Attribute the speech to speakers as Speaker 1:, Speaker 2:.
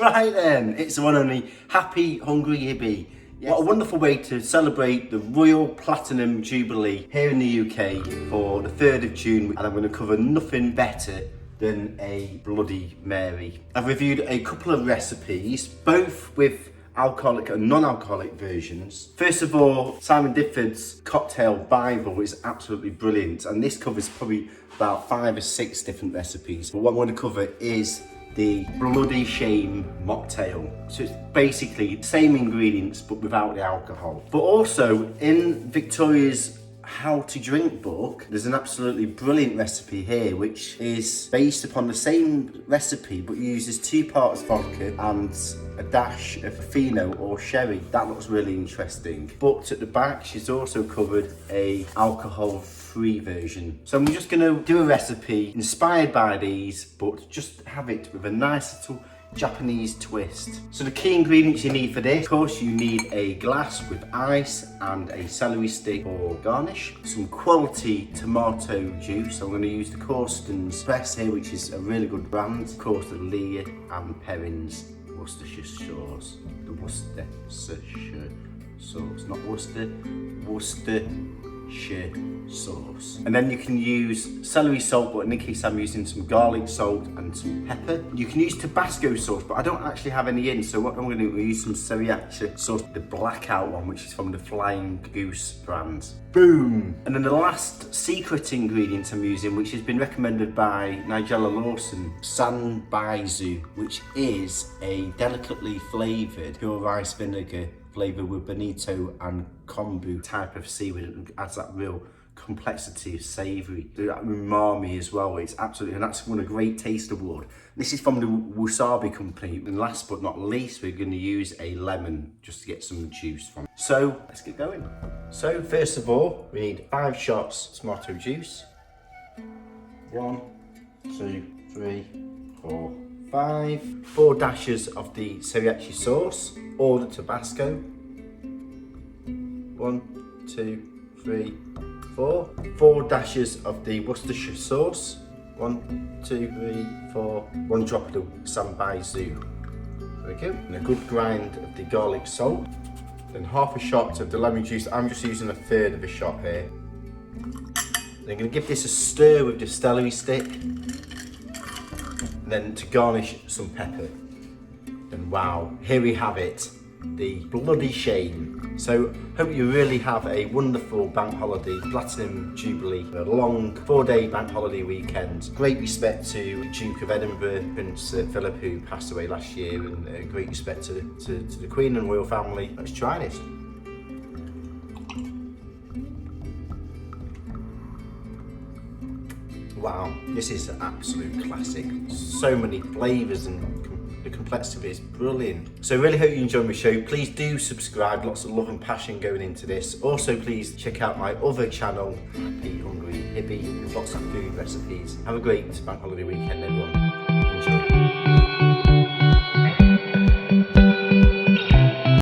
Speaker 1: Right then, it's the one and only Happy Hungry Hippie. Yes. What a wonderful way to celebrate the Royal Platinum Jubilee here in the UK for the 3rd of June, and I'm going to cover nothing better than a Bloody Mary. I've reviewed a couple of recipes, both with alcoholic and non-alcoholic versions. First of all, Simon Diffords' Cocktail Bible is absolutely brilliant, and this covers probably about 5 or 6 different recipes. But what I'm going to cover is the Bloody Shame Mocktail. So it's basically the same ingredients but without the alcohol. But also in Victoria's How to Drink book, there's an absolutely brilliant recipe here which is based upon the same recipe but uses 2 parts vodka and a dash of Fino or sherry. That looks really interesting. But at the back she's also covered a alcohol-free version. So I'm just going to do a recipe inspired by these, but just have it with a nice little Japanese twist. So the key ingredients you need for this, of course, you need a glass with ice and a celery stick or garnish, some quality tomato juice. I'm going to use the Corsten's Press here, which is a really good brand. Of course, the Lear and Perrins Worcestershire sauce. The Worcestershire sauce, not Worcester, Worcestershire sauce. And then you can use celery salt, but in this case I'm using some garlic salt and some pepper. You can use Tabasco sauce, but I don't actually have any in, so what I'm going to do is use some sriracha sauce, the blackout one, which is from the Flying Goose brand. Boom! And then the last secret ingredient I'm using, which has been recommended by Nigella Lawson, sanbaizu, which is a delicately flavoured pure rice vinegar flavoured with bonito and kombu type of seaweed. It adds that real complexity of savoury, that umami as well. It's absolutely, and that's won a Great Taste Award. This is from the Wasabi company. And last but not least, we're going to use a lemon just to get some juice from it. So let's get going. So first of all, we need 5 shots tomato juice. 1, 2, 3, 4, 5. 4 dashes of the sriracha sauce or the Tabasco. 1, 2, 3, 4. 4 dashes of the Worcestershire sauce. 1, 2, 3, 4. 1 drop of the sanbaizu. There we go. And a good grind of the garlic salt. Then half a shot of the lemon juice. I'm just using 1/3 of a shot here. Then I'm going to give this a stir with the celery stick. And then to garnish some pepper. And wow, here we have it. The Bloody Shame. So hope you really have a wonderful bank holiday, Platinum Jubilee, a long 4-day bank holiday weekend. Great respect to the Duke of Edinburgh, Prince Philip, who passed away last year, and great respect to the Queen and royal family. Let's try this. Wow, this is an absolute classic. So many flavours and the complexity is brilliant. So really hope you enjoyed my show. Please do subscribe, lots of love and passion going into this. Also please check out my other channel, Happy Hungry Hippie, with lots of food recipes. Have a great bank holiday weekend everyone.